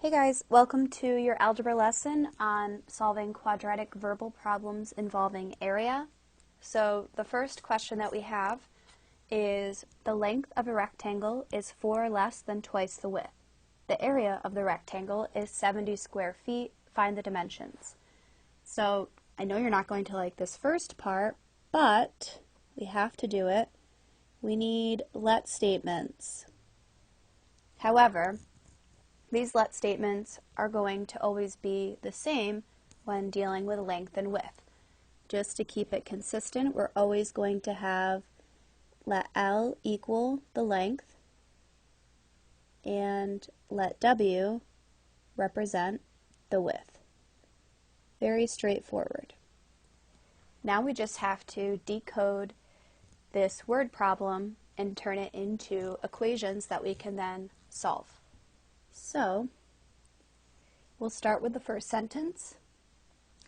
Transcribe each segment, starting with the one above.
Hey guys, welcome to your algebra lesson on solving quadratic verbal problems involving area. So the first question that we have is the length of a rectangle is 4 less than twice the width. The area of the rectangle is 70 square feet. Find the dimensions. So I know you're not going to like this first part, but we have to do it. We need let statements. However, these let statements are going to always be the same when dealing with length and width. Just to keep it consistent, we're always going to have let L equal the length and let W represent the width. Very straightforward. Now we just have to decode this word problem and turn it into equations that we can then solve. So, we'll start with the first sentence.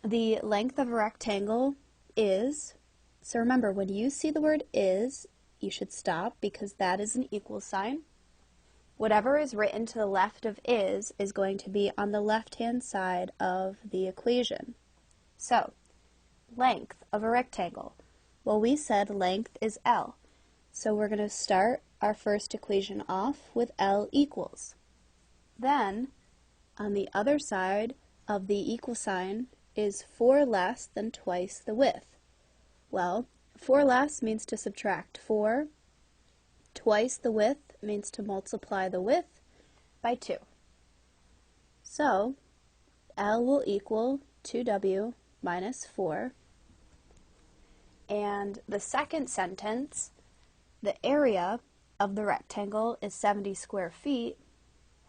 The length of a rectangle is, so remember, when you see the word is, you should stop because that is an equal sign. Whatever is written to the left of is going to be on the left-hand side of the equation. So, length of a rectangle. Well, we said length is L. So we're going to start our first equation off with L equals. Then, on the other side of the equal sign is 4 less than twice the width. Well, 4 less means to subtract 4. Twice the width means to multiply the width by 2. So, L will equal 2W minus 4. And the second sentence, the area of the rectangle is 70 square feet.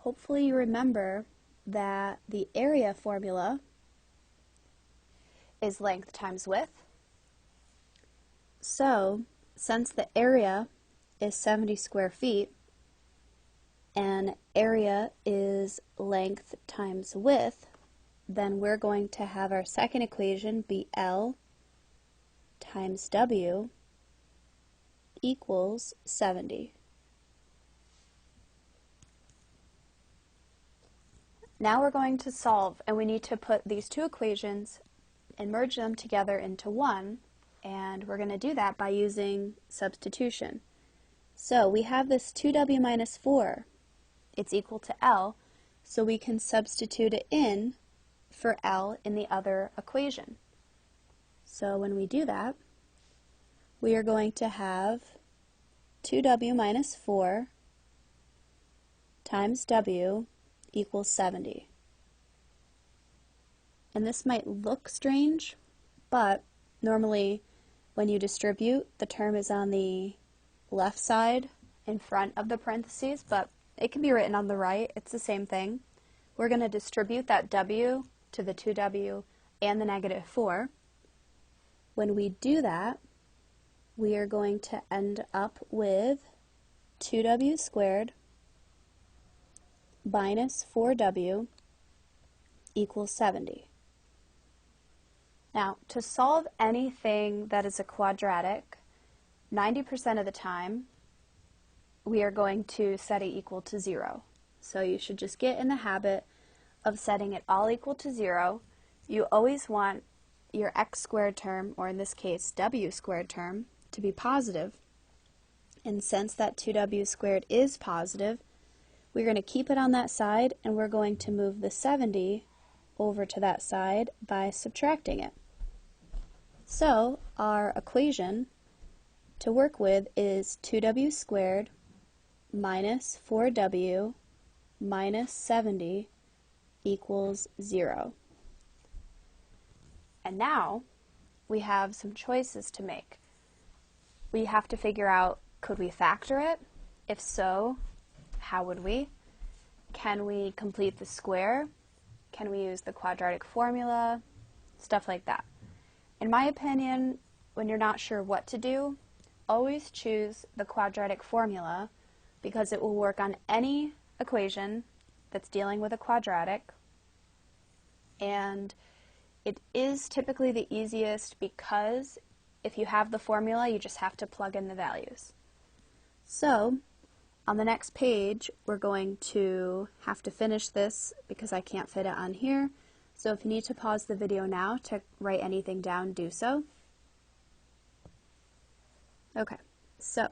Hopefully you remember that the area formula is length times width. So, since the area is 70 square feet and area is length times width, then we're going to have our second equation be L times W equals 70. Now we're going to solve, and we need to put these two equations and merge them together into one, and we're going to do that by using substitution. So we have this 2W minus 4. It's equal to L, so we can substitute it in for L in the other equation. So when we do that, we are going to have 2W minus 4 times W equals 70. And this might look strange, but normally when you distribute, the term is on the left side in front of the parentheses, but it can be written on the right. It's the same thing. We're going to distribute that W to the 2W and the negative 4. When we do that, we are going to end up with 2W squared minus 4W equals 70. Now, to solve anything that is a quadratic, 90% of the time, we are going to set it equal to 0. So you should just get in the habit of setting it all equal to 0. You always want your x squared term, or in this case, w squared term, to be positive. And since that 2w squared is positive, we're going to keep it on that side, and we're going to move the 70 over to that side by subtracting it. So our equation to work with is 2w squared minus 4w minus 70 equals 0. And now we have some choices to make. We have to figure out, could we factor it? If so, how would we? Can we complete the square? Can we use the quadratic formula? Stuff like that. In my opinion, when you're not sure what to do, always choose the quadratic formula because it will work on any equation that's dealing with a quadratic, and it is typically the easiest because if you have the formula, you just have to plug in the values. So On the next page, we're going to have to finish this because I can't fit it on here. So if you need to pause the video now to write anything down, do so. Okay, so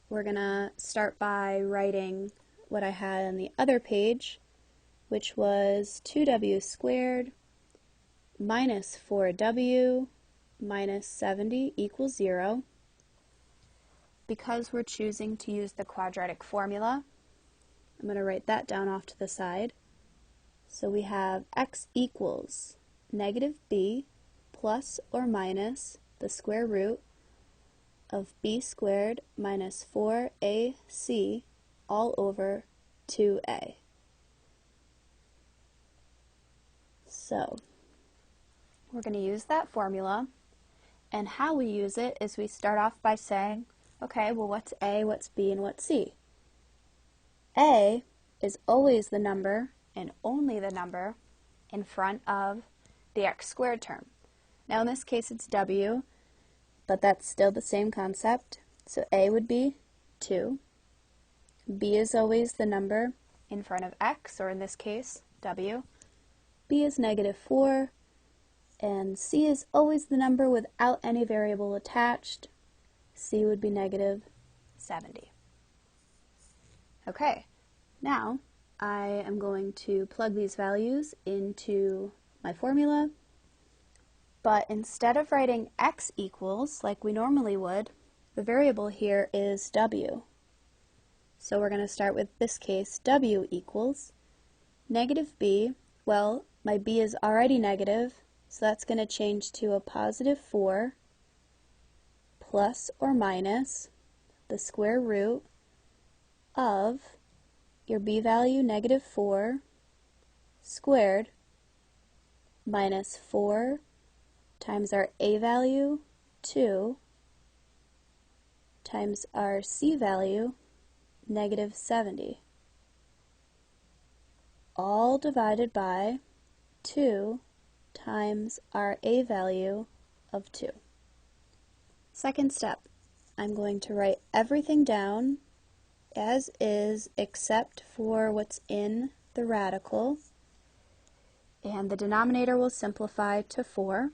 we're going to start by writing what I had on the other page, which was 2w squared minus 4w minus 70 equals 0. Because we're choosing to use the quadratic formula, I'm going to write that down off to the side. So we have x equals negative b plus or minus the square root of b squared minus 4ac all over 2a. So we're going to use that formula, and how we use it is we start off by saying, okay, well, what's a, what's b, and what's c? A is always the number and only the number in front of the x squared term. Now in this case it's w, but that's still the same concept. So a would be 2. B is always the number in front of x, or in this case, w. B is negative 4. And c is always the number without any variable attached. C would be negative 70. Okay, now I am going to plug these values into my formula, but instead of writing x equals like we normally would, the variable here is w. So we're going to start with this case, w equals negative b. Well, my b is already negative, so that's going to change to a positive 4 plus or minus the square root of your b value, negative 4, squared minus 4 times our a value, 2, times our c value, negative 70, all divided by 2 times our a value of 2. Second step, I'm going to write everything down as is except for what's in the radical, and the denominator will simplify to 4.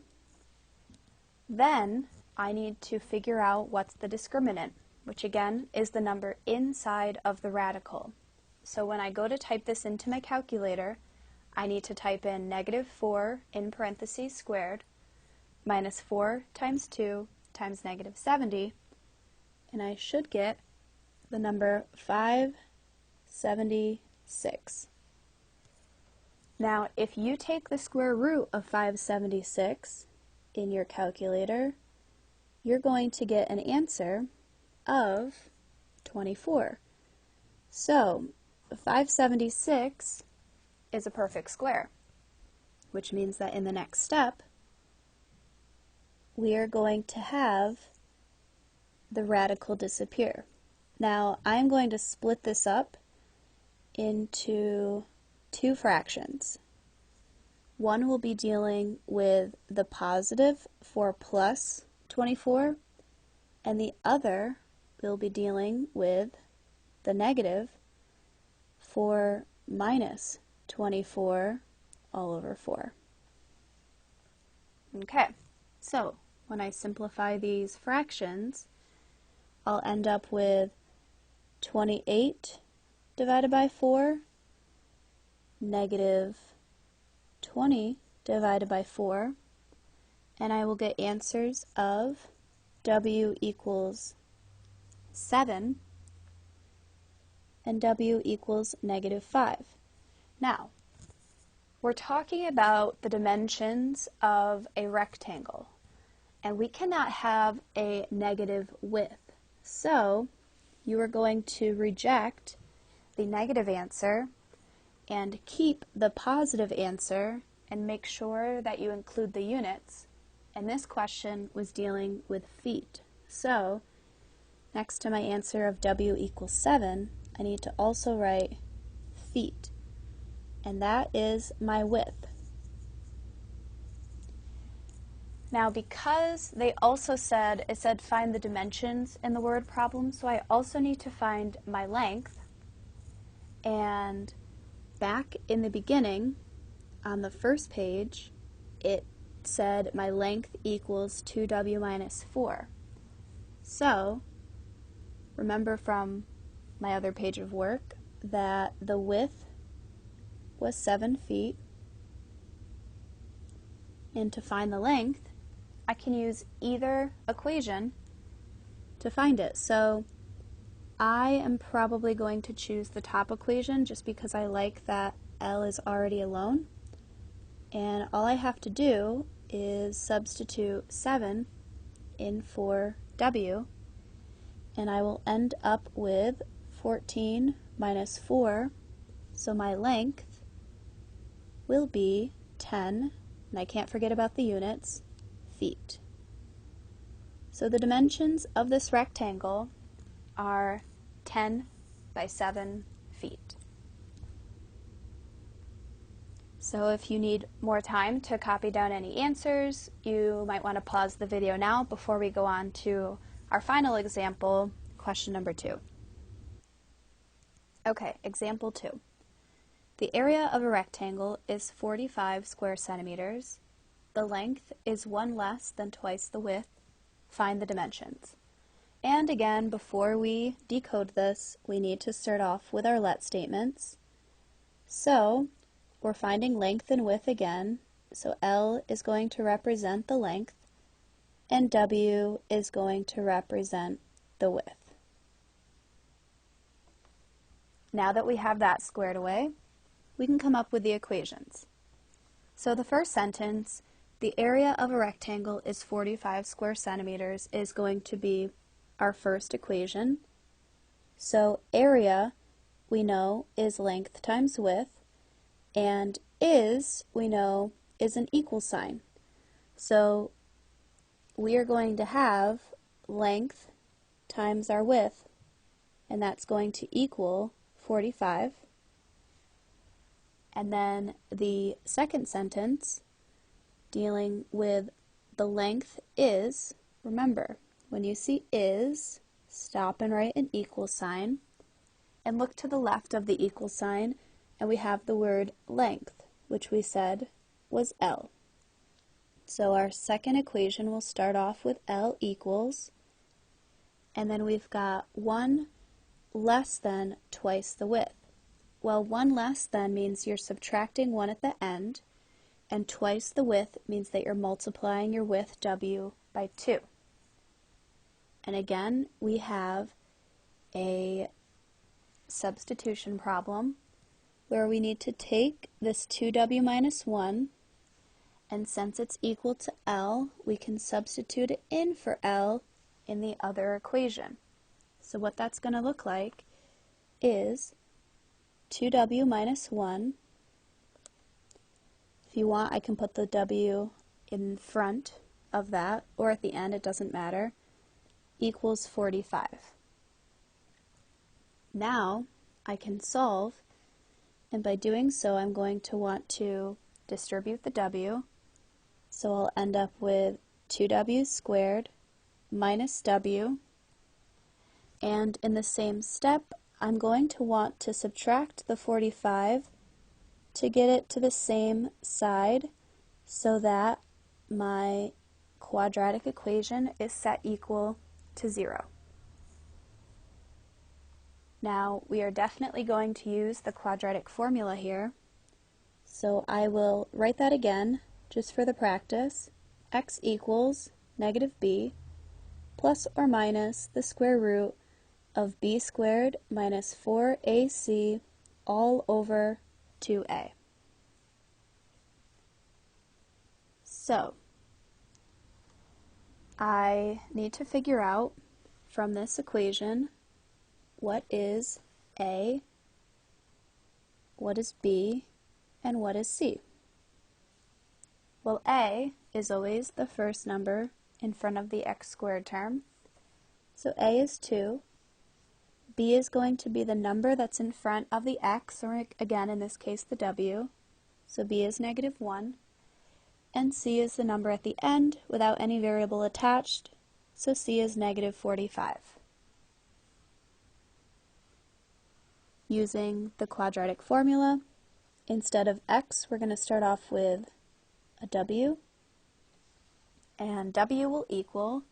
Then I need to figure out what's the discriminant, which again is the number inside of the radical. So when I go to type this into my calculator, I need to type in negative 4 in parentheses squared minus 4 times 2 times negative 70, and I should get the number 576. Now, if you take the square root of 576 in your calculator, you're going to get an answer of 24. So, 576 is a perfect square, which means that in the next step, we are going to have the radical disappear. Now, I'm going to split this up into 2 fractions. One will be dealing with the positive for plus 24, and the other will be dealing with the negative for minus 24 all over 4. Okay, so when I simplify these fractions, I'll end up with 28 divided by 4, negative 20 divided by 4, and I will get answers of w equals 7 and w equals negative 5. Now, we're talking about the dimensions of a rectangle, and we cannot have a negative width. So, you are going to reject the negative answer and keep the positive answer and make sure that you include the units. And this question was dealing with feet. So, next to my answer of w equals 7, I need to also write feet. And that is my width. Now, because they also said, it said find the dimensions in the word problem, so I also need to find my length. And back in the beginning, on the first page, it said my length equals 2w minus 4. So, remember from my other page of work that the width was 7 feet, and to find the length, I can use either equation to find it. So I am probably going to choose the top equation just because I like that L is already alone. And all I have to do is substitute 7 in for W, and I will end up with 14 minus 4, so my length will be 10, and I can't forget about the units, feet. So the dimensions of this rectangle are 10 by 7 feet. So if you need more time to copy down any answers, you might want to pause the video now before we go on to our final example, question number 2. Okay, example 2. The area of a rectangle is 45 square centimeters. The length is 1 less than twice the width. Find the dimensions. And again, before we decode this, we need to start off with our let statements. So, we're finding length and width again. So L is going to represent the length, and W is going to represent the width. Now that we have that squared away, we can come up with the equations. So the first sentence, the area of a rectangle is 45 square centimeters, is going to be our first equation. So area, we know, is length times width, and is, we know, is an equal sign. So we are going to have length times our width, and that's going to equal 45. And then the second sentence, dealing with the length is, remember, when you see is, stop and write an equal sign, and look to the left of the equal sign, and we have the word length, which we said was L. So our second equation will start off with L equals, and then we've got 1 less than twice the width. Well, 1 less than means you're subtracting 1 at the end, and twice the width means that you're multiplying your width W by 2. And again, we have a substitution problem where we need to take this 2W minus 1, and since it's equal to L, we can substitute it in for L in the other equation. So what that's going to look like is 2W minus 1. If you want, I can put the W in front of that, or at the end, it doesn't matter, equals 45. Now, I can solve, and by doing so, I'm going to want to distribute the W, so I'll end up with 2W squared minus W, and in the same step, I'm going to want to subtract the 45 to get it to the same side so that my quadratic equation is set equal to 0. Now, we are definitely going to use the quadratic formula here, so I will write that again just for the practice. X equals negative b plus or minus the square root of b squared minus 4ac all over 2a. So, I need to figure out from this equation what is a, what is b, and what is c. Well, a is always the first number in front of the x squared term, so a is 2. B is going to be the number that's in front of the x, or again, in this case, the w. So B is negative 1. And C is the number at the end without any variable attached, so C is negative 45. using the quadratic formula. Instead of x, we're going to start off with a w, and w will equal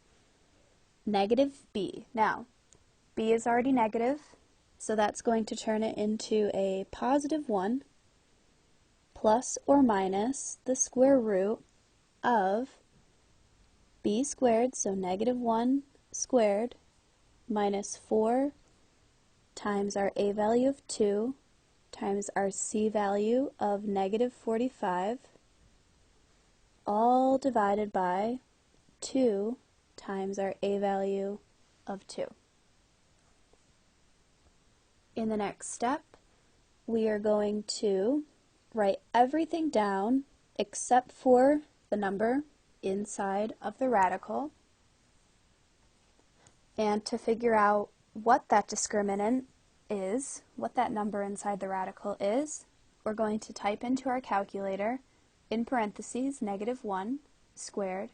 negative b. Now, b is already negative, so that's going to turn it into a positive 1 plus or minus the square root of b squared, so negative 1 squared, minus 4 times our a value of 2 times our c value of negative 45, all divided by 2 times our a value of 2. In the next step, we are going to write everything down except for the number inside of the radical. And to figure out what that discriminant is, what that number inside the radical is, we're going to type into our calculator, in parentheses, negative 1 squared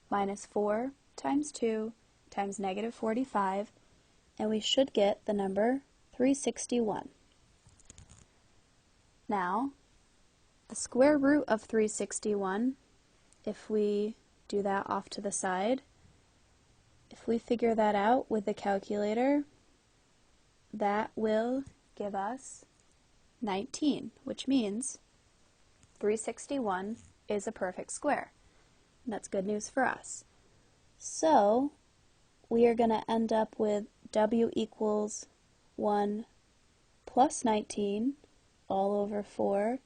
minus 4 times 2 times negative 45, and we should get the number 361. Now, the square root of 361, if we do that off to the side, if we figure that out with the calculator, that will give us 19, which means 361 is a perfect square. And that's good news for us. So we are going to end up with w equals 1 plus 19 all over 4,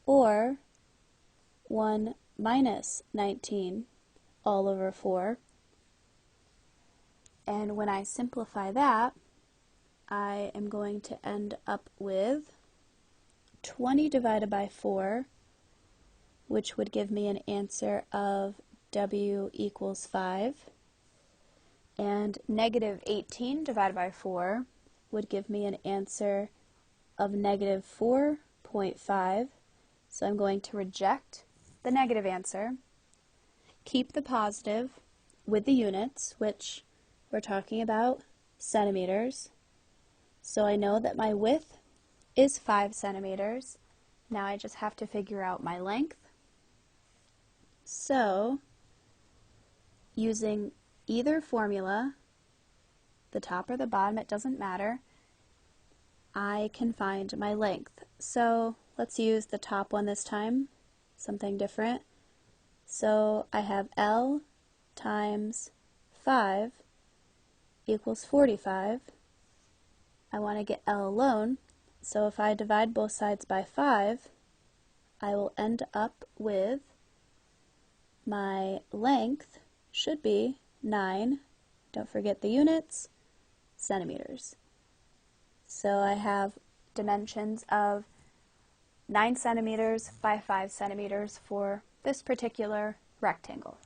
or 1 minus 19 all over 4. And when I simplify that, I am going to end up with 20 divided by 4, which would give me an answer of w equals 5. And negative 18 divided by 4 would give me an answer of negative 4.5. So I'm going to reject the negative answer, keep the positive with the units, which we're talking about centimeters. So I know that my width is 5 centimeters. Now I just have to figure out my length. So, using either formula, the top or the bottom, it doesn't matter, I can find my length. So let's use the top one this time, something different. So I have L times 5 equals 45. I want to get L alone, so if I divide both sides by 5, I will end up with my length should be 9, don't forget the units, centimeters. So I have dimensions of 9 centimeters by 5 centimeters for this particular rectangle.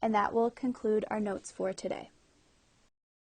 And that will conclude our notes for today.